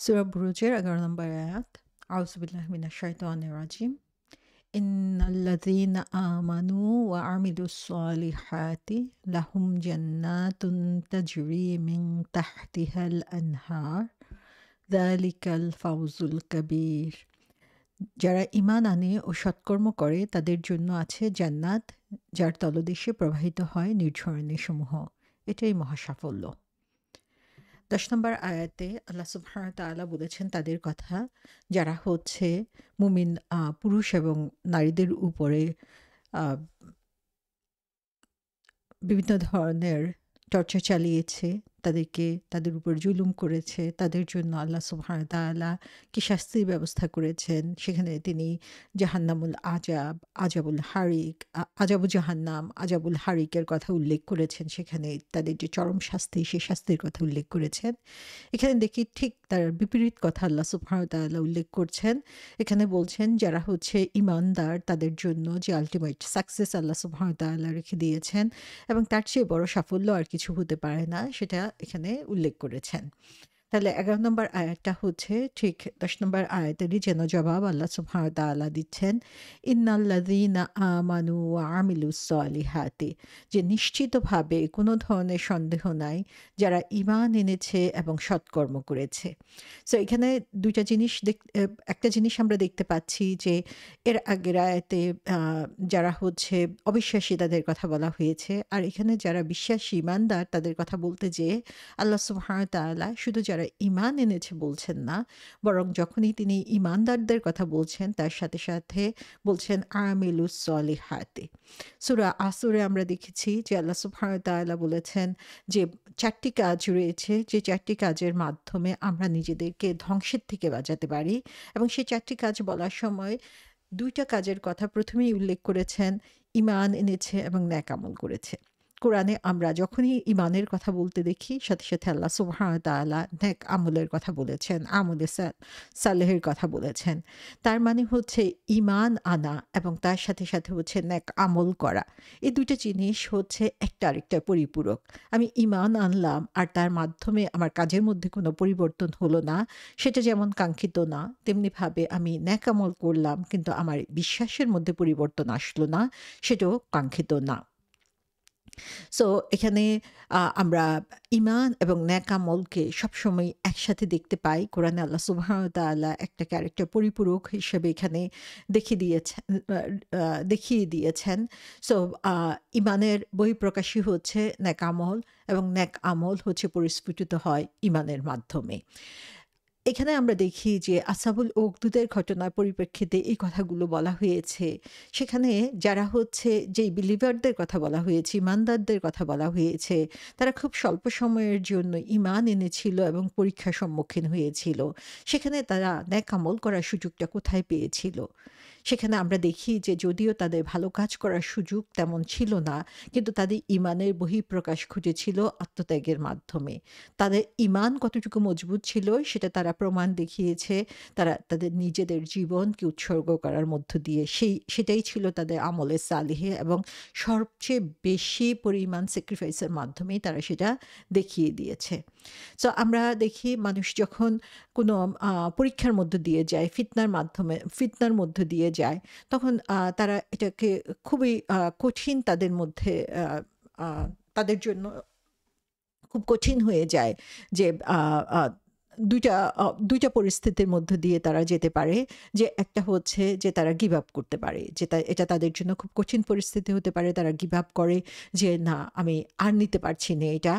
সূরা বুরুজের ১১ নম্বর আয়াত। আউযু বিল্লাহি মিনাশ শাইতানির রাজিম। ইন্নাল্লাযীনা আমানু ওয়া আমিলুস সলিহাতি লাহুম জান্নাতুন তাজরি মিন তাহতিহাল আনহার যালিকাল ফাওজুল কাবীর। যারা ঈমান আনে ও সৎকর্ম করে তাদের জন্য আছে জান্নাত, যার তলদেশে প্রবাহিত হয় নির্ঝরণীসমূহ। এটাই মহা সাফল্য। ১০ নম্বর আয়াতে আল্লাহ সুবহানাহু ওয়া তাআলা বলেছেন তাদের কথা, যারা হচ্ছে মুমিন পুরুষ এবং নারীদের উপরে আ বিভিন্ন ধরনের টর্চার চালিয়েছে, তাদেরকে তাদের উপর জুলুম করেছে, তাদের জন্য আল্লাহ সুবহানাহু ওয়া তাআলা কি শাস্তির ব্যবস্থা করেছেন। সেখানে তিনি জাহান্নামুল আযাব, আযাবুল হারিক, আযাবু জাহান্নাম, আযাবুল হারিকের কথা উল্লেখ করেছেন। সেখানে তাদের যে চরম শাস্তি, সেই শাস্তির কথা উল্লেখ করেছেন। এখানে দেখি ঠিক তার বিপরীত কথা আল্লাহ সুবহানাহু ওয়া তাআলা উল্লেখ করছেন। এখানে বলছেন যারা হচ্ছে ঈমানদার তাদের জন্য যে আল্টিমেট সাকসেস আল্লাহ সুবহানাহু ওয়া তাআলা রেখে দিয়েছেন এবং তার চেয়ে বড় সাফল্য আর কিছু হতে পারে না, সেটা এখানে উল্লেখ করেছেন। তাহলে ১১ নম্বর আয়াতটা হচ্ছে ঠিক ১০ নম্বর আয়াতেরই যেন জবাব আল্লাহ সুবহানাহু ওয়া তাআলা দিচ্ছেন। ইন্নাল্লাযীনা আমানু ওয়া আমিলুস সলিহাতি, যে নিশ্চিতভাবে কোনো ধরনের সন্দেহ নাই যারা ঈমান এনেছে এবং সৎকর্ম করেছে। সো এখানে ২ টা জিনিস একটা জিনিস আমরা দেখতে পাচ্ছি যে এর আগের আয়াতে আ যারা হচ্ছে অবিশ্বাসী তাদের কথা বলা হয়েছে। আর এখানে যারা বিশ্বাসী ঈমানদার তাদের কথা বলতে যেয়ে আল্লাহ সুবহানাহু ওয়া তাআলা শুধু যারা ঈমান এনেছে বলছেন না, বরং যখনই তিনি ঈমানদারদের কথা বলছেন তার সাথে, সাথে বলছেন আমিলুস সলিহাতি। সূরা আসরে আমরা দেখেছি যে আল্লাহ সুবহানাহু ওয়া তাআলা বলেছেন যে ৪ টি কাজ রয়েছে, যে ৪ টি কাজের মাধ্যমে আমরা নিজেদেরকে ধ্বংসের থেকে বাঁচাতে পারি এবং সেই ৪ টি কাজ বলার সময় ২ টা কাজের কথা ১ম এই উল্লেখ করেছেন, ঈমান এনেছে এবং নেক আমল করেছে। কোরআনে আমরা যখনই ঈমানের কথা বলতে দেখি সাথে, সাথে আল্লাহ সুবহানাহু ওয়া তাআলা নেক আমলের কথা বলেছেন, আমলে সালেহের কথা বলেছেন। তার মানে হচ্ছে ঈমান আনা এবং তার সাথে, সাথে হচ্ছে নেক আমল করা। এই ২ টা জিনিস হচ্ছে একটা আরেকটার পরিপূরক। আমি ঈমান আনলাম আর তার মাধ্যমে আমার কাজের মধ্যে কোনো পরিবর্তন হলো না, সেটা যেমন কাঙ্ক্ষিত না, তেমনিভাবে আমি নেক আমল করলাম কিন্তু আমার বিশ্বাসের মধ্যে পরিবর্তন আসলো না, সেটাও কাঙ্ক্ষিত না। সো এখানে আমরা ঈমান এবং নেক আমলকে সবসময় একসাথে দেখতে পাই। কোরআনে আল্লাহ সুবহানাহু ওয়া তাআলা একটা ক্যারেক্টার পরিপূরক হিসেবে এখানে দেখিয়ে দিয়েছেন আ আ দেখিয়ে দিয়েছেন। সো আ ঈমানের বহিঃপ্রকাশই হচ্ছে নেক আমল এবং নেক আমল হচ্ছে পরিস্ফুটিত হয় ঈমানের মাধ্যমে। এখানে আমরা দেখি যে আসহাবুল উখদুদের ঘটনার পরিপ্রেক্ষিতে এই কথাগুলো বলা হয়েছে। সেখানে যারা হচ্ছে যেই বিলিভারদের কথা বলা হয়েছে, ঈমানদারদের কথা বলা হয়েছে, তারা খুব স্বল্প সময়ের জন্য ঈমান এনেছিল এবং পরীক্ষার সম্মুখীন হয়েছিল। সেখানে তারা নেক আমল করার সুযোগটা কোথায় পেয়েছিল? সেখানে আমরা দেখি যে যদিও তাদের ভালো কাজ করার সুযোগ তেমন ছিল না, কিন্তু তাদের ঈমানের বহিঃপ্রকাশ ঘটেছিল আত্মত্যাগের মাধ্যমে। তাদের ঈমান কতটুকু মজবুত ছিল সেটা তারা প্রমাণ দেখিয়েছে। তারা তাদের নিজেদের জীবনকে উৎসর্গ করার মধ্য দিয়ে সেটাই ছিল তাদের আমলে সালিহে এবং সবচেয়ে বেশি পরিমাণ স্যাক্রিফাইসের মাধ্যমেই তারা সেটা দেখিয়ে দিয়েছে। সো আমরা দেখি মানুষ যখন কোনো পরীক্ষার মধ্য দিয়ে যায়, ফিতনার মধ্য দিয়ে যায়, তখন তারা এটাকে খুবই কঠিন তাদের মধ্যে আ আ তাদের জন্য খুব কঠিন হয়ে যায় যে আ আ ২ টা পরিস্থিতির মধ্য দিয়ে তারা যেতে পারে। যে একটা হচ্ছে যে তারা গিভ আপ করতে পারে। এটা তাদের জন্য খুব কঠিন পরিস্থিতি হতে পারে। তারা গিভ আপ করে যে, "না, আমি আর নিতে পারছি না এটা।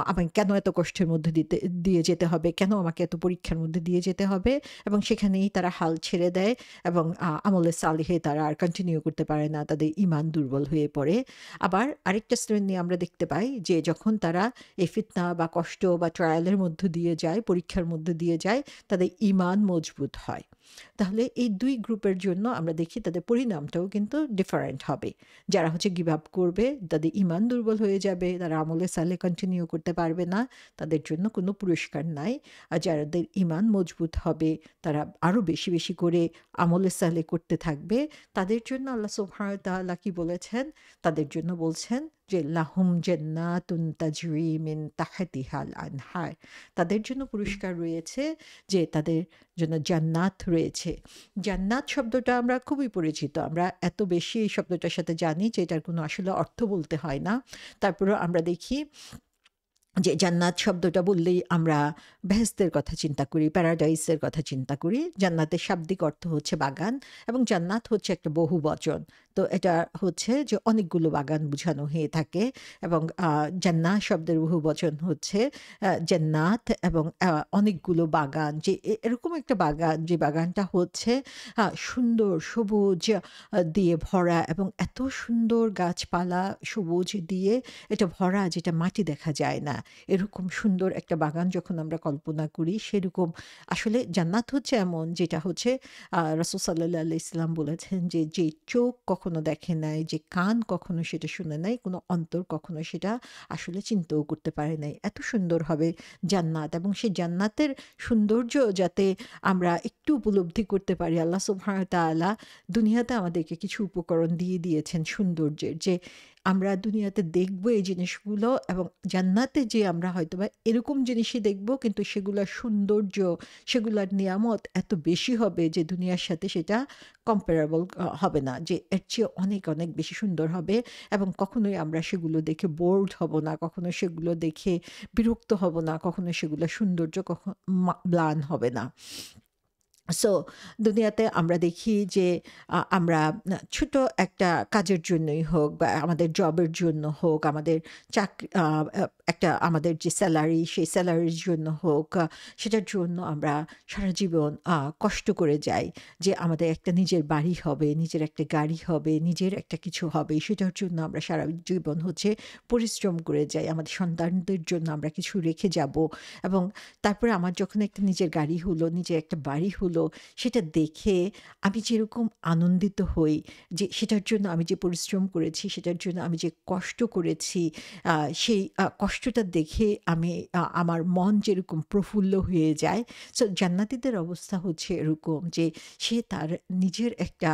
আমায় কেন এত কষ্টের মধ্যে দিয়ে যেতে হবে? কেন আমাকে এত পরীক্ষার মধ্যে দিয়ে যেতে হবে?" এবং সেখানেই তারা হাল ছেড়ে দেয় এবং আমলে সালিহে তারা আর কন্টিনিউ করতে পারে না। তাদের ঈমান দুর্বল হয়ে পড়ে। আবার আরেকটা শ্রেণী আমরা দেখতে পাই যে যখন তারা এই ফিতনা বা কষ্ট বা ট্রায়াল এর মধ্য দিয়ে যায়, পরীক্ষার মধ্য দিয়ে যায়, তাদের ঈমান মজবুত হয়। তাহলে এই ২ গ্রুপের জন্য আমরা দেখি তাদের পরিণামটাও কিন্তু ডিফারেন্ট হবে। যারা হচ্ছে গিভ আপ করবে, তাদের ঈমান দুর্বল হয়ে যাবে, তারা আমলে সালেহ কন্টিনিউ করতে পারবে না, তাদের জন্য কোনো পুরস্কার নাই। আর যাদের ঈমান মজবুত হবে, তারা আরো বেশি, বেশি করে আমলে সালেহ করতে থাকবে, তাদের জন্য আল্লাহ সুবহানাহু ওয়া তাআলা কি বলেছেন? তাদের জন্য বলছেন যে, লাহুম জান্নাতুন তাজরি মিন তাহতিহাল আনহার। তাদের জন্য পুরস্কার রয়েছে যে তাদের জন্য জান্নাত রয়েছে। জান্নাত শব্দটা আমরা খুবই পরিচিত। আমরা এত বেশি এই শব্দটার সাথে জানি যে এটার কোনো আসলে অর্থ বলতে হয় না। তারপরেও আমরা দেখি যে জান্নাত শব্দটা বললেই আমরা বেহেশতের কথা চিন্তা করি, প্যারাডাইসের কথা চিন্তা করি। জান্নাতের শাব্দিক অর্থ হচ্ছে বাগান এবং জান্নাত হচ্ছে একটা বহুবচন। তো এটা হচ্ছে যে অনেকগুলো বাগান বুঝানো হয়ে থাকে এবং জান্নাহ শব্দের বহুবচন হচ্ছে জান্নাত এবং অনেকগুলো বাগান, যে এরকম একটা বাগান, যে বাগানটা হচ্ছে সুন্দর সবুজ দিয়ে ভরা এবং এত সুন্দর গাছপালা সবুজ দিয়ে এটা ভরা, যেটা মাটি দেখা যায় না। এরকম সুন্দর একটা বাগান যখন আমরা কল্পনা করি, সেরকম আসলে জান্নাত হচ্ছে এমন, যেটা হচ্ছে রাসূল সাল্লাল্লাহু আলাইহি ওয়াসাল্লাম বলেছেন যে, যে চোখ কখনো দেখে নাই, যে কান কখনো সেটা শুনে নাই, কোনো অন্তর কখনো সেটা আসলে চিন্তাও করতে পারে নাই। এত সুন্দর হবে জান্নাত, এবং সেই জান্নাতের সৌন্দর্য যাতে আমরা একটু উপলব্ধি করতে পারি, আল্লাহ সুবহানাহু ওয়া তাআলা দুনিয়াতে আমাদেরকে কিছু উপকরণ দিয়ে দিয়েছেন সৌন্দর্যের, যে আমরা দুনিয়াতে দেখব এই জিনিসগুলো, এবং জান্নাতে যেয়ে আমরা হয়তোবা এরকম জিনিসই দেখব, কিন্তু সেগুলার সৌন্দর্য, সেগুলার নিয়ামত এত বেশি হবে যে দুনিয়ার সাথে সেটা কম্পারেবল হবে না, যে এর চেয়ে অনেক, অনেক বেশি সুন্দর হবে, এবং কখনোই আমরা সেগুলো দেখে বোরড হব না, কখনো সেগুলো দেখে বিরক্ত হব না, কখনো সেগুলোর সৌন্দর্য ম্লান হবে না। সো দুনিয়াতে আমরা দেখি যে আমরা ছোট একটা কাজের জন্যই হোক বা আমাদের জবের জন্য হোক, আমাদের চাকরি একটা আমাদের যে স্যালারি, সেই স্যালারির জন্য হোক, সেটার জন্য আমরা সারা জীবন কষ্ট করে যাই যে আমাদের একটা নিজের বাড়ি হবে, নিজের একটা গাড়ি হবে, নিজের একটা কিছু হবে, সেটার জন্য আমরা সারা জীবন হচ্ছে পরিশ্রম করে যাই, আমাদের সন্তানদের জন্য আমরা কিছু রেখে যাব, এবং তারপরে আমার যখন একটা নিজের গাড়ি হলো, নিজের একটা বাড়ি হলো, সেটা দেখে আমি যেরকম আনন্দিত হই, যে সেটার জন্য আমি যে পরিশ্রম করেছি, সেটার জন্য আমি যে কষ্ট করেছি, সেই কষ্টটা দেখে আমি আমার মন যেরকম প্রফুল্ল হয়ে যায়। সো জান্নাতীদের অবস্থা হচ্ছে এরকম যে সে তার নিজের একটা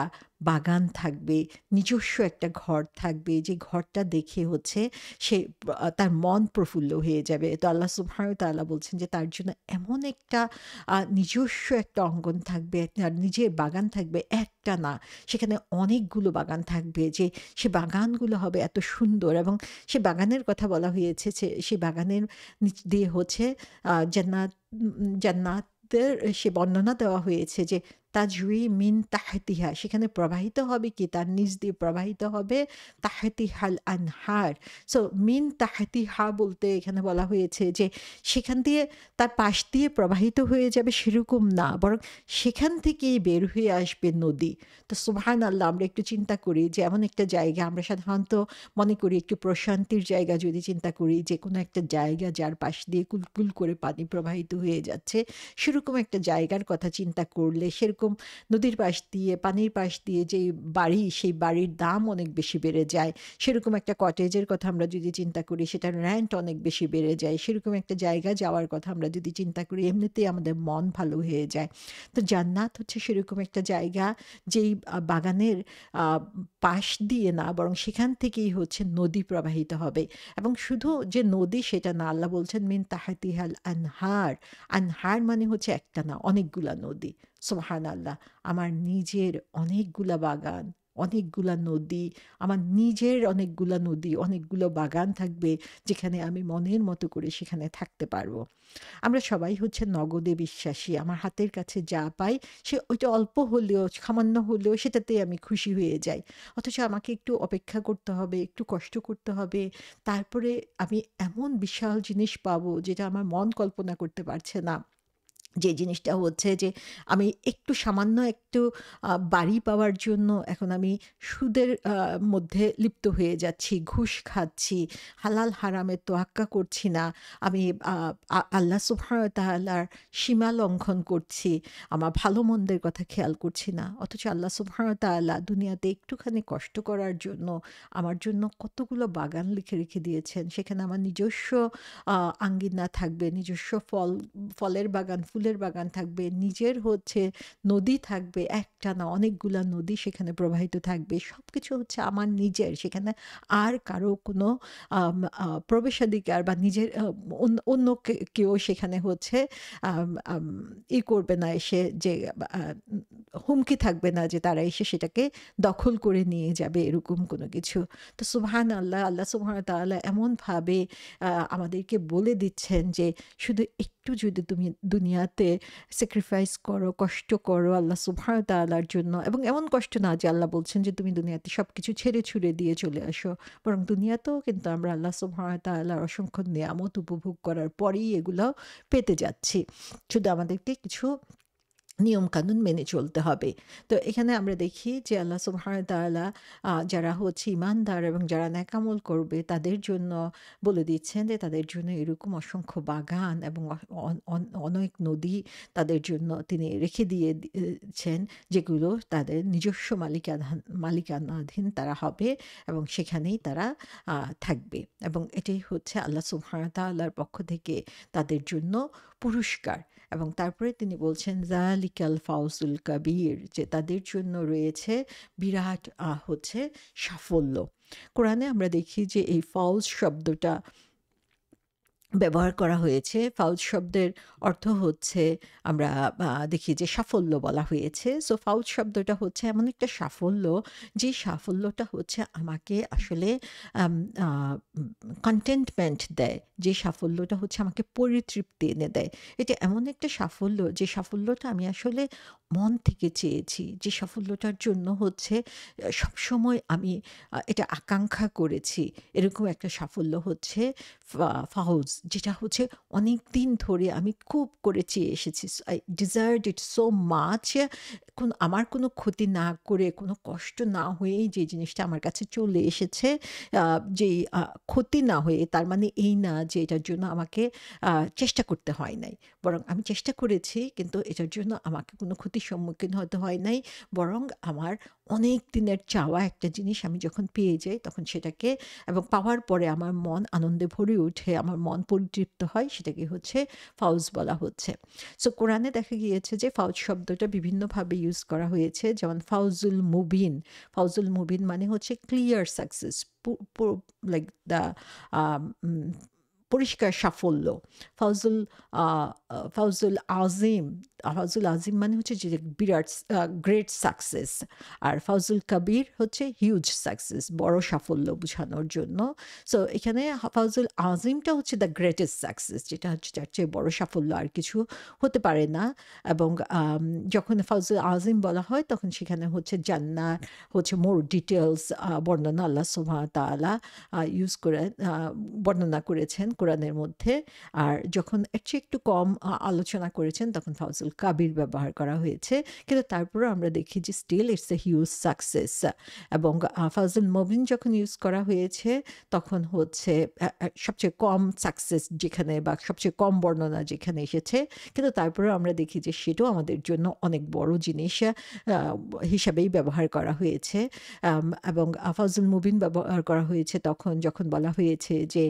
বাগান থাকবে, নিজস্ব একটা ঘর থাকবে, যে ঘরটা দেখে হচ্ছে সে তার মন প্রফুল্ল হয়ে যাবে। তো আল্লাহ সুবহানাহু ওয়া তাআলা বলছেন যে তার জন্য এমন একটা নিজস্ব একটা অঙ্গন থাকবে, তার নিজের বাগান থাকবে, একটা না, সেখানে অনেকগুলো বাগান থাকবে, যে সে বাগানগুলো হবে এত সুন্দর, এবং সে বাগানের কথা বলা হয়েছে যে সে বাগানের নিচ দিয়ে হচ্ছে জান্নাতের সে বর্ণনা দেওয়া হয়েছে যে তাজরি মিন তাহতিহা, সেখানে প্রবাহিত হবে কি, তার নিচ দিয়ে প্রবাহিত হবে তাহতিহাল আনহার। সো মিন তাহতিহা বলতে এখানে বলা হয়েছে যে সেখান দিয়ে তার পাশ দিয়ে প্রবাহিত হয়ে যাবে সেরকম না, বরং সেখান থেকেই বের হয়ে আসবে নদী। তো সুবহানাল্লাহ, আমরা একটু চিন্তা করি যে এমন একটা জায়গা, আমরা সাধারণত মনে করি একটু প্রশান্তির জায়গা, যদি চিন্তা করি যে কোনো একটা জায়গা যার পাশ দিয়ে কুলকুল করে পানি প্রবাহিত হয়ে যাচ্ছে, সেরকম একটা জায়গার কথা চিন্তা করলে, সেরকম নদীর পাশ দিয়ে, পানির পাশ দিয়ে যেই বাড়ি, সেই বাড়ির দাম অনেক বেশি বেড়ে যায়। সেরকম একটা কটেজের কথা আমরা যদি চিন্তা করি, সেটার রেন্ট অনেক বেশি বেড়ে যায়। সেরকম একটা জায়গা যাওয়ার কথা আমরা যদি চিন্তা করি, এমনিতেই আমাদের মন ভালো হয়ে যায়। তো জান্নাত হচ্ছে সেরকম একটা জায়গা, যেই বাগানের পাশ দিয়ে না, বরং সেখান থেকেই হচ্ছে নদী প্রবাহিত হবে, এবং শুধু যে নদী সেটা না, আল্লাহ বলছেন মিন তাহতিহাল আনহার। আনহার মানে হচ্ছে একটা না, অনেকগুলা নদী। সুবহানাল্লাহ! আমার নিজের অনেকগুলা বাগান, অনেকগুলা নদী, আমার নিজের অনেকগুলা নদী, অনেকগুলো বাগান থাকবে, যেখানে আমি মনের মতো করে সেখানে থাকতে পারবো। আমরা সবাই হচ্ছে নগদে বিশ্বাসী। আমার হাতের কাছে যা পাই, সে ওইটা অল্প হলেও, সামান্য হলেও সেটাতেই আমি খুশি হয়ে যাই। অথচ আমাকে একটু অপেক্ষা করতে হবে, একটু কষ্ট করতে হবে। তারপরে আমি এমন বিশাল জিনিস পাবো, যেটা আমার মন কল্পনা করতে পারছে না। যে জিনিসটা হচ্ছে যে আমি একটু সামান্য একটু বাড়ি পাওয়ার জন্য এখন আমি সুদের মধ্যে লিপ্ত হয়ে যাচ্ছি, ঘুষ খাচ্ছি, হালাল হারামের তোয়াক্কা করছি না। আমি আল্লাহ সুবহানাহু ওয়া তাআলার সীমা লঙ্ঘন করছি। আমার ভালো-মন্দের কথা খেয়াল করছি না। অথচ আল্লাহ সুবহানাহু ওয়া তাআলা দুনিয়াতে একটুখানি কষ্ট করার জন্য আমার জন্য কতগুলো বাগান লিখে রেখে দিয়েছেন। সেখানে আমার নিজস্ব আ আঙ্গিনা থাকবে, নিজস্ব ফলের বাগান, ফুলের বাগান থাকবে, নিজের হচ্ছে নদী থাকবে, একটা না অনেকগুলা নদী সেখানে প্রবাহিত থাকবে। সবকিছু হচ্ছে আমার নিজের। সেখানে আর কারো কোনো আম আ প্রবেশাধিকার বা নিজের অন্য কেউ সেখানে হচ্ছে আম আম করবে না এসে যে আ হুমকি থাকবে না যে তারা এসে সেটাকে দখল করে নিয়ে যাবে এরকম কোনো কিছু। তো সুবহানাল্লাহ, আল্লাহ সুবহানাহু ওয়া তাআলা এমনভাবে আমাদেরকে বলে দিচ্ছেন যে শুধু একটু যদি তুমি দুনিয়াতে স্যাক্রিফাইস করো, কষ্ট করো আল্লাহ সুবহানাহু ওয়া তাআলার জন্য, এবং এমন কষ্ট না যে আল্লাহ বলছেন যে তুমি দুনিয়াতে সবকিছু ছেড়ে ছুড়ে দিয়ে চলে আসো। বরং দুনিয়াতেও কিন্তু আমরা আল্লাহ সুবহানাহু ওয়া তাআলার অসংখ্য নেয়ামত উপভোগ করার পরেই এগুলো পেতে যাচ্ছি। শুধু আমাদেরকে কিছু নিয়মকানুন মেনে চলতে হবে। তো এখানে আমরা দেখি যে আল্লাহ সুবহানাহু ওয়া তাআলা যারা হচ্ছে ঈমানদার এবং যারা নেক আমল করবে তাদের জন্য বলে দিচ্ছেন যে তাদের জন্য এরকম অসংখ্য বাগান এবং অ অন অন অনেক নদী তাদের জন্য তিনি রেখে দিয়েছেন, যেগুলো তাদের নিজস্ব মালিকানাধীন তারা হবে এবং সেখানেই তারা থাকবে। এবং এটাই হচ্ছে আল্লাহ সুবহানাহু ওয়া তাআলার পক্ষ থেকে তাদের জন্য পুরস্কার। এবং তারপরে তিনি বলছেন যালিকাল ফাউজুল কাবীর, যে তাদের জন্য রয়েছে বিরাট হচ্ছে সাফল্য। কোরআনে আমরা দেখি যে এই ফাউজ শব্দটা ব্যবহার করা হয়েছে। ফাউজ শব্দের অর্থ হচ্ছে আমরা দেখি যে সাফল্য বলা হয়েছে। সো ফাউজ শব্দটা হচ্ছে এমন একটা সাফল্য, যে সাফল্যটা হচ্ছে আমাকে আসলে আম আ কনটেন্টমেন্ট দেয়। যে সাফল্যটা হচ্ছে আমাকে পরিতৃপ্তি এনে দেয়। এটা এমন একটা সাফল্য, যে সাফল্যটা আমি আসলে মন থেকে চেয়েছি। যে সাফল্যটার জন্য হচ্ছে সবসময় আমি এটা আকাঙ্ক্ষা করেছি। এরকম একটা সাফল্য হচ্ছে ফাউজ, যেটা হচ্ছে অনেকদিন ধরে আমি খুব করে চেয়ে এসেছি। I desired it so much. আমার কোনো ক্ষতি না করে, কোনো কষ্ট না হয়েই যে জিনিসটা আমার কাছে চলে এসেছে, যেই ক্ষতি না হয়ে, তার মানে এই না যে এটার জন্য আমাকে চেষ্টা করতে হয় নাই। বরং আমি চেষ্টা করেছি কিন্তু এটার জন্য আমাকে কোনো ক্ষতির সম্মুখীন হতে হয় নাই। বরং আমার অনেক দিনের চাওয়া একটা জিনিস আমি যখন পেয়ে যাই তখন সেটাকে, এবং পাওয়ার পরে আমার মন আনন্দে ভরে ওঠে, আমার মন পরিতৃপ্ত হয়, সেটাকে হচ্ছে ফাউজ বলা হচ্ছে। সো কোরআনে দেখা গিয়েছে যে ফাউজ শব্দটা বিভিন্নভাবে ইউজ করা হয়েছে, যেমন ফাউজুল মুবিন। ফাউজুল মুবিন মানে হচ্ছে ক্লিয়ার সাকসেস, লাইক দ্য পরিষ্কার সাফল্য। ফাউজুল ফাউজুল আজিম, ফাউজুল আজিম মানে হচ্ছে যে বিরাট গ্রেট সাকসেস। আর ফাউজুল কাবির হচ্ছে হিউজ সাকসেস, বড় সাফল্য বোঝানোর জন্য। সো এখানে ফাউজুল আজিমটা হচ্ছে দ্য গ্রেটেস্ট সাকসেস, যেটা হচ্ছে যার চেয়ে বড় সাফল্য আর কিছু হতে পারে না। এবং যখন ফাউজুল আজিম বলা হয় তখন সেখানে হচ্ছে জান্নাত হচ্ছে মোর ডিটেলস বর্ণনা আল্লাহ সুবহানাহু ওয়া তাআলা ইউজ করে বর্ণনা করেছেন কোরআনের মধ্যে। আর যখন এর চেয়ে একটু কম আলোচনা করেছেন তখন ফাউজুল কাবির ব্যবহার করা হয়েছে। কিন্তু তারপরেও আমরা দেখি যে still it's a huge success. এবং ফাউজুল মুবিন যখন ইউজ করা হয়েছে তখন হচ্ছে সবচেয়ে কম সাকসেস যেখানে, বা সবচেয়ে কম বর্ণনা যেখানে এসেছে, কিন্তু তারপরেও আমরা দেখি যে সেটাও আমাদের জন্য অনেক বড় জিনিস হিসাবেই ব্যবহার করা হয়েছে। এবং ফাউজুল মুবিন ব্যবহার করা হয়েছে তখন যখন বলা হয়েছে যে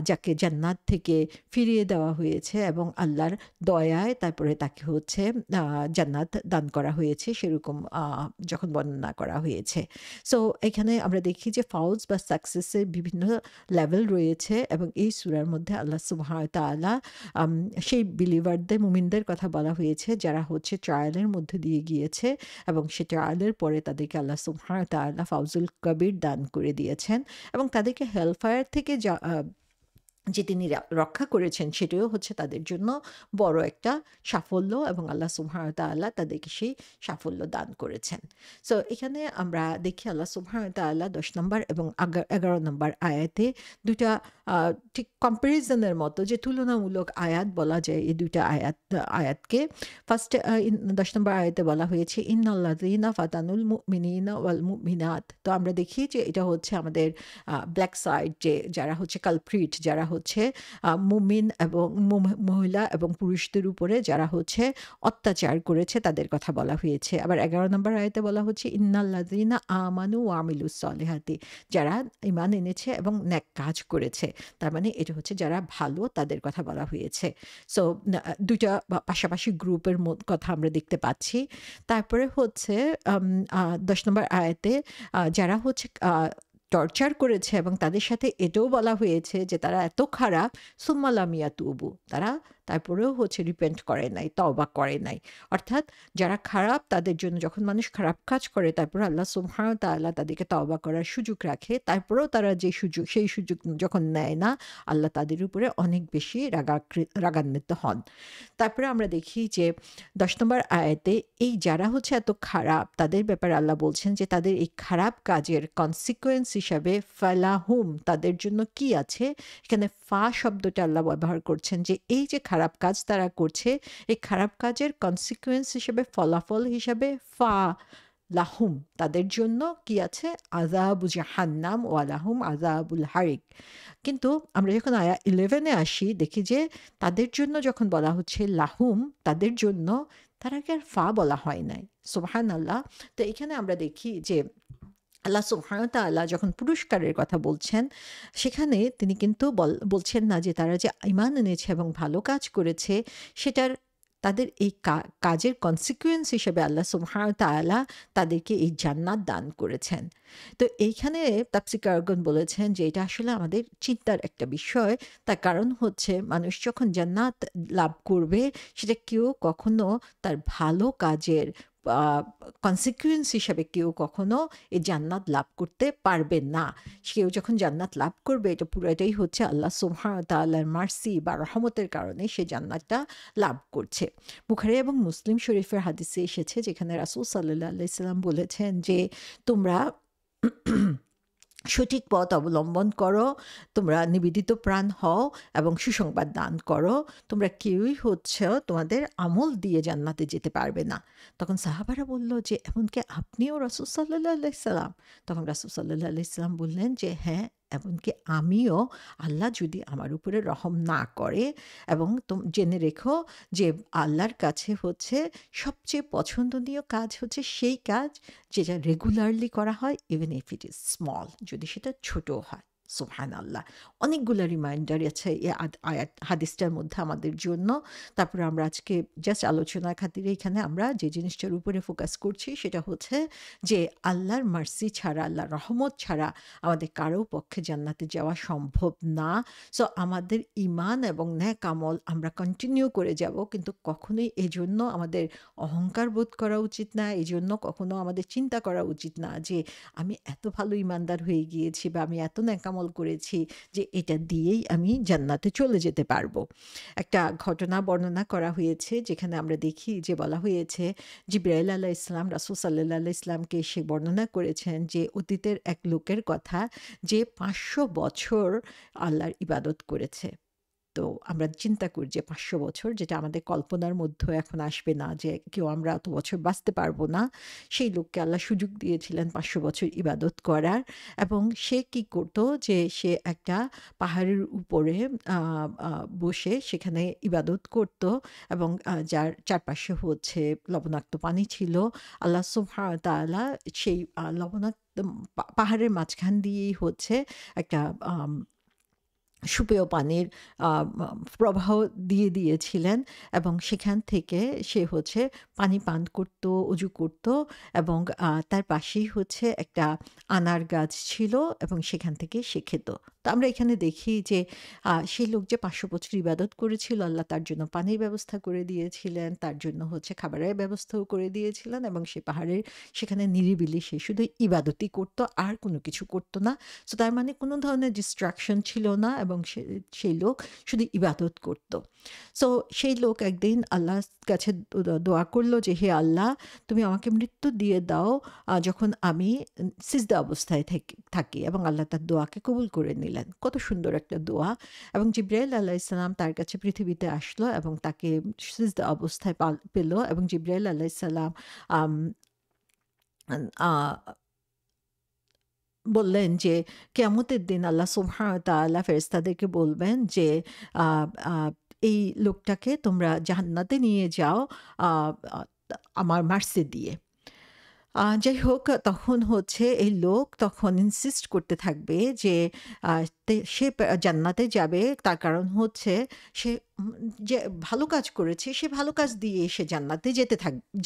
যাকে জান্নাত থেকে ফিরিয়ে দেওয়া হয়েছে এবং আল্লাহর দয়ায় তারপরে তাকে হচ্ছে জান্নাত দান করা হয়েছে, সেরকম যখন বর্ণনা করা হয়েছে। সো এখানে আমরা দেখি যে ফাউজ বা সাকসেসের বিভিন্ন লেভেল রয়েছে, এবং এই সূরার মধ্যে আল্লাহ সুবহানাহু ওয়া তাআলা সেই বিলিভারদের, মুমিনদের কথা বলা হয়েছে যারা হচ্ছে ট্রায়ালের মধ্যে দিয়ে গিয়েছে, এবং সে ট্রায়ালের পরে তাদেরকে আল্লাহ সুবহানাহু ওয়া তাআলা ফাউজুল কাবির দান করে দিয়েছেন এবং তাদেরকে হেলফায়ার থেকে যে তিনি রক্ষা করেছেন সেটাও হচ্ছে তাদের জন্য বড় একটা সাফল্য এবং আল্লাহ সুবহানাহু ওয়া তাআলা তাদেরকে সেই সাফল্য দান করেছেন। সো এখানে আমরা দেখি আল্লাহ সুবহানাহু ওয়া তাআলা ১০ নম্বর এবং ১১ নম্বর আয়াতে ২ টা ঠিক কম্প্যারিজনের মতো যে তুলনামূলক আয়াত বলা যায় এই ২ টা আয়াতকে। ফার্স্টে ১০ নম্বর আয়াতে বলা হয়েছে, "ইন্নাল্লাযীনা ফাতানুল মুমিনিনা ওয়াল মুমিনাত।" তো আমরা দেখি যে এটা হচ্ছে আমাদের ব্ল্যাক সাইড, যে যারা হচ্ছে কালপ্রিট, যারা হচ্ছে মুমিন এবং মহিলা এবং পুরুষদের উপরে যারা হচ্ছে অত্যাচার করেছে তাদের কথা বলা হয়েছে। আবার ১১ নম্বর আয়াতে বলা হচ্ছে, "ইন্নাল্লাযীনা আমানু ওয়া আমিলুস সলিহাতি।" যারা ঈমান এনেছে এবং নেক কাজ করেছে। তার মানে এটা হচ্ছে যারা ভালো তাদের কথা বলা হয়েছে। সো ২ টা পাশাপাশি গ্রুপের কথা আমরা দেখতে পাচ্ছি। তারপরে হচ্ছে ১০ নম্বর আয়াতে যারা হচ্ছে টর্চার করেছে এবং তাদের সাথে এটাও বলা হয়েছে যে তারা এত খারাপ, সুম্মা লাম ইয়াতুবু, তারা তারপরেও হচ্ছে রিপেন্ট করে নাই, তওবা করে নাই। অর্থাৎ যারা খারাপ তাদের জন্য যখন মানুষ খারাপ কাজ করে তারপর আল্লাহ সুবহানাহু ওয়া তাআলা তাদেরকে তওবা করার সুযোগ রাখে। তারপরেও তারা সেই সুযোগ যখন নেয় না, আল্লাহ তাদের উপরে অনেক বেশি রাগান্বিত হন। তারপরে আমরা দেখি যে ১০ নম্বর আয়াতে এই যারা হচ্ছে এত খারাপ তাদের ব্যাপারে আল্লাহ বলছেন যে তাদের এই খারাপ কাজের কনসিকুয়েন্স হিসাবে ফালাহুম, তাদের জন্য কি আছে। এখানে ফা শব্দটা আল্লাহ ব্যবহার করছেন যে এই যে খারাপ কাজ তারা করছে, এই খারাপ কাজের কনসিকুয়েন্স হিসেবে, ফলাফল হিসাবে ফা লাহুম, তাদের জন্য কি আছে, আযাবু জাহান্নাম ওয়া লাহুম আযাবুল হারিক। কিন্তু আমরা যখন আয়া 11 এ আসি দেখি যে তাদের জন্য যখন বলা হচ্ছে লাহুম, তাদের জন্য, তার আগে আর ফা বলা হয় নাই। সুবহানাল্লাহ। তো এখানে আমরা দেখি যে আল্লাহ সুবহানাহু ওয়া তাআলা যখন পুরস্কারের কথা বলছেন, সেখানে তিনি কিন্তু বলছেন না যে তারা যে ঈমান এনেছে এবং ভালো কাজ করেছে সেটার তাদের এই কাজের কনসিকুয়েন্স হিসেবে আল্লাহ সুবহানাহু ওয়া তাআলা তাদেরকে এই জান্নাত দান করেছেন। তো এইখানে তাফসীরকারগণ বলেছেন যে এটা আসলে আমাদের চিন্তার একটা বিষয়। তার কারণ হচ্ছে মানুষ যখন জান্নাত লাভ করবে সেটা কেউ কখনো তার ভালো কাজের আ কনসিকুয়েন্স হিসাবে কেউ কখনো এই জান্নাত লাভ করতে পারবে না। কেউ যখন জান্নাত লাভ করবে এটা পুরোটাই হচ্ছে আল্লাহ সুবহানাহু ওয়া তাআলার মার্সি বা রহমতের কারণে সে জান্নাতটা লাভ করছে। বুখারী এবং মুসলিম শরীফের হাদিসে এসেছে যেখানে রাসূল সাল্লাল্লাহু আলাইহি সাল্লাম বলেছেন যে, "তোমরা সঠিক পথ অবলম্বন করো, তোমরা নিবেদিত প্রাণ হও এবং সুসংবাদ দান করো। তোমরা কেউই হচ্ছে তোমাদের আমল দিয়ে জান্নাতে যেতে পারবে না।" তখন সাহাবারা বলল যে, "এমনকি আপনিও রাসূল সাল্লাল্লাহু আলাইহি সাল্লাম?" তখন রাসূল সাল্লাল্লাহু আলাইহি সাল্লাম বললেন যে, "হ্যাঁ, এমনকি আমিও, আল্লাহ যদি আমার উপরে রহম না করে, এবং জেনে রেখো যে আল্লাহর কাছে হচ্ছে সবচেয়ে পছন্দনীয় কাজ হচ্ছে সেই কাজ যেটা রেগুলারলি করা হয়, even if it is small, যদি সেটা ছোটও হয়।" সুবহানাল্লাহ। অনেকগুলো রিমাইন্ডার আছে এই হাদিসটার মধ্যে আমাদের জন্য। তারপরে আমরা আজকে জাস্ট আলোচনার খাতিরে এখানে আমরা যে জিনিসটার উপরে ফোকাস করছি সেটা হচ্ছে যে আল্লাহর মার্সি ছাড়া, আল্লাহর রহমত ছাড়া আমাদের কারো পক্ষে জান্নাতে যাওয়া সম্ভব না। সো আমাদের ঈমান এবং নেক আমল আমরা কন্টিনিউ করে যাব, কিন্তু কখনোই এজন্য আমাদের অহংকার বোধ করা উচিত না। এজন্য কখনো আমাদের চিন্তা করা উচিত না যে আমি এত ভালো ঈমানদার হয়ে গিয়েছি বা আমি এত নেক আমল করেছি যে এটা দিয়েই আমি জান্নাতে চলে যেতে পারবো। একটা ঘটনা বর্ণনা করা হয়েছে যেখানে আমরা দেখি যে বলা হয়েছে জিবরাইল আলাইহিস সালাম রাসূল সাল্লাল্লাহু আলাইহি সাল্লামকে এসে বর্ণনা করেছেন যে অতীতের এক লোকের কথা, যে ৫০০ বছর আল্লাহর ইবাদত করেছে। তো আমরা চিন্তা করি যে ৫০০ বছর, যেটা আমাদের কল্পনার মধ্যেও এখন আসবে না যে কেউ আমরা অত বছর বাঁচতে পারবো না। সেই লোককে আল্লাহ সুযোগ দিয়েছিলেন ৫০০ বছর ইবাদত করার, এবং সে কি করত যে সে একটা পাহাড়ের উপরে আ আ বসে সেখানে ইবাদত করত, এবং যার চারপাশে হচ্ছে লবণাক্ত পানি ছিল। আল্লাহ সুবহানাহু ওয়া তাআলা সেই লবণাক্ত পাহাড়ের মাঝখান দিয়েই হচ্ছে একটা আম সুপেয় পানির আ মা প্রবাহ দিয়ে দিয়েছিলেন, এবং সেখান থেকে সে হচ্ছে পানি পান করত, অজু করত, এবং তার পাশেই হচ্ছে একটা আনার গাছ ছিল এবং সেখান থেকে সে খেত। তো আমরা এখানে দেখি যে সেই লোক যে ৫০০ বছর ইবাদত করেছিল, আল্লাহ তার জন্য পানির ব্যবস্থা করে দিয়েছিলেন, তার জন্য হচ্ছে খাবারের ব্যবস্থাও করে দিয়েছিলেন, এবং সে পাহাড়ের সেখানে নিরিবিলি সে শুধু ইবাদতই করত, আর কোনো কিছু করত না। সো তার মানে কোনো ধরনের ডিস্ট্রাকশন ছিল না, এবং এবং সেই লোক শুধু ইবাদত করত। সো সেই লোক একদিন আল্লাহর কাছে দোয়া করল যে, হে আল্লাহ, তুমি আমাকে মৃত্যু দিয়ে দাও যখন আমি সিজদা অবস্থায় থাকি, এবং আল্লাহ তার দোয়াকে কবুল করে নিলেন। কত সুন্দর একটা দোয়া। এবং জিবরাইল আলাইহিসসালাম তার কাছে পৃথিবীতে আসলো এবং তাকে সিজদা অবস্থায় পেল, এবং জিবরাইল আলাইহিসসালাম আম আ বললেন যে কিয়ামতের দিন আল্লাহ সুবহানাহু ওয়া তাআলা ফেরেশতাদেরকে বলবেন যে আ আ এই লোকটাকে তোমরা জান্নাতে নিয়ে যাও আ আ আমার মার্সি দিয়ে। যাই হোক, তখন হচ্ছে এই লোক তখন ইনসিস্ট করতে থাকবে যে আ সে জান্নাতে যাবে। তার কারণ হচ্ছে সে যে ভালো কাজ করেছে, সে ভালো কাজ দিয়ে সে জান্নাতে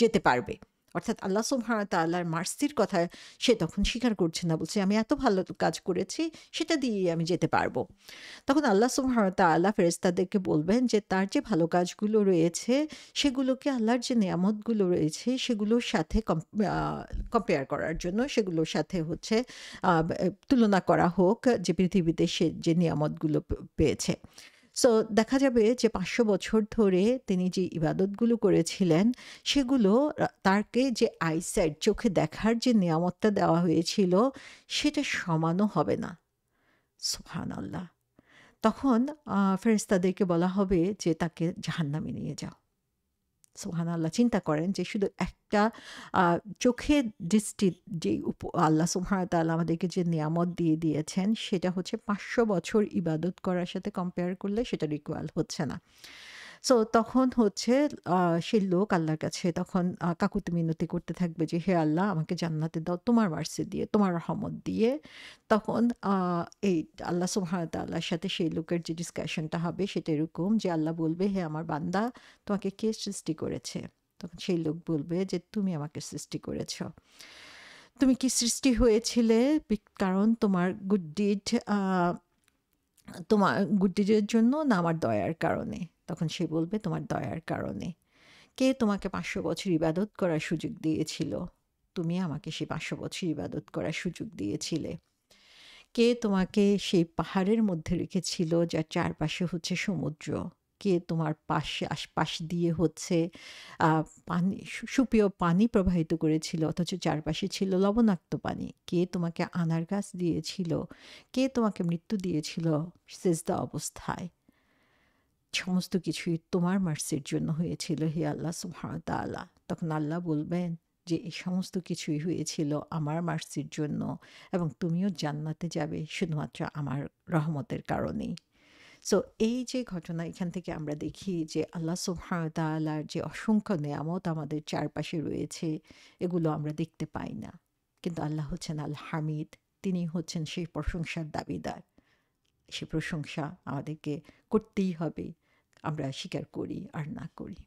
যেতে পারবে। অর্থাৎ আল্লাহ সুবহানাহু ওয়া তাআলার মার্সির কথা সে তখন স্বীকার করছে না। বলছে, আমি এত ভালো কাজ করেছি, সেটা দিয়েই আমি যেতে পারবো। তখন আল্লাহ সুবহানাহু ওয়া তাআলা ফেরেশতাদেরকে বলবেন যে তার যে ভালো কাজগুলো রয়েছে, সেগুলোকে আল্লাহর যে নেয়ামতগুলো রয়েছে সেগুলোর সাথে কম্পেয়ার করার জন্য, সেগুলোর সাথে হচ্ছে তুলনা করা হোক, যে পৃথিবীতে সে যে নিয়ামতগুলো পেয়েছে। সো দেখা যাবে যে ৫০০ বছর ধরে তিনি যে ইবাদতগুলো করেছিলেন, সেগুলো তাকে যে আইসাইট, চোখে দেখার যে নিয়ামতটা দেওয়া হয়েছিল, সেটা সমানও হবে না। সুবহানাল্লাহ! তখন ফেরেশতাদেরকে বলা হবে যে তাকে জাহান্নামে নিয়ে যাও। সুবহানাল্লাহ! চিন্তা করেন যে শুধু একটা আ চোখের দৃষ্টির যে আল্লাহ সুবহানাহু ওয়া তাআলা আমাদেরকে যে নিয়ামত দিয়ে দিয়েছেন, সেটা হচ্ছে ৫০০ বছর ইবাদত করার সাথে কম্পেয়ার করলে সেটার ইকুয়াল হচ্ছে না। সো তখন হচ্ছে আ সেই লোক আল্লাহর কাছে তখন কাকুতি মিনতি করতে থাকবে যে, হে আল্লাহ, আমাকে জান্নাতে দাও তোমার মার্সি দিয়ে, তোমার রহমত দিয়ে। তখন এই আল্লাহ সুবহানাহু ওয়া তাআলার সাথে সেই লোকের যে ডিসকাশনটা হবে সেটা এরকম যে, আল্লাহ বলবে, হে আমার বান্দা, তোমাকে কে সৃষ্টি করেছে? তখন সেই লোক বলবে যে, তুমি আমাকে সৃষ্টি করেছ। তুমি কি সৃষ্টি হয়েছিলে কারণ তোমার গুড ডিড তোমার গুড ডিডের জন্য, না আমার দয়ার কারণে? তখন সে বলবে, তোমার দয়ার কারণে। কে তোমাকে ৫০০ বছর ইবাদত করার সুযোগ দিয়েছিল? তুমি আমাকে সেই ৫০০ বছর ইবাদত করার সুযোগ দিয়েছিলে। কে তোমাকে সেই পাহাড়ের মধ্যে রেখেছিল যার চারপাশে হচ্ছে সমুদ্র? কে তোমার আশপাশ দিয়ে হচ্ছে আ পানি সুপেয় পানি প্রবাহিত করেছিল, অথচ চারপাশে ছিল লবণাক্ত পানি? কে তোমাকে আনার গাছ দিয়েছিল? কে তোমাকে মৃত্যু দিয়েছিল সিজদা অবস্থায়? সমস্ত কিছুই তোমার মার্সির জন্য হয়েছিল, হে আল্লাহ সুবহানাহু ওয়া তাআলা। তখন আল্লাহ বলবেন যে, এই সমস্ত কিছুই হয়েছিল আমার মার্সির জন্য, এবং তুমিও জান্নাতে যাবে শুধুমাত্র আমার রহমতের কারণেই। সো এই যে ঘটনা, এখান থেকে আমরা দেখি যে আল্লাহ সুবহানাহু ওয়া তাআলার যে অসংখ্য নেয়ামত আমাদের চারপাশে রয়েছে, এগুলো আমরা দেখতে পাই না। কিন্তু আল্লাহ হচ্ছেন আল হামিদ। তিনি হচ্ছেন সেই প্রশংসার দাবিদার। সে প্রশংসা আমাদেরকে করতেই হবে, আমরা স্বীকার করি আর না করি।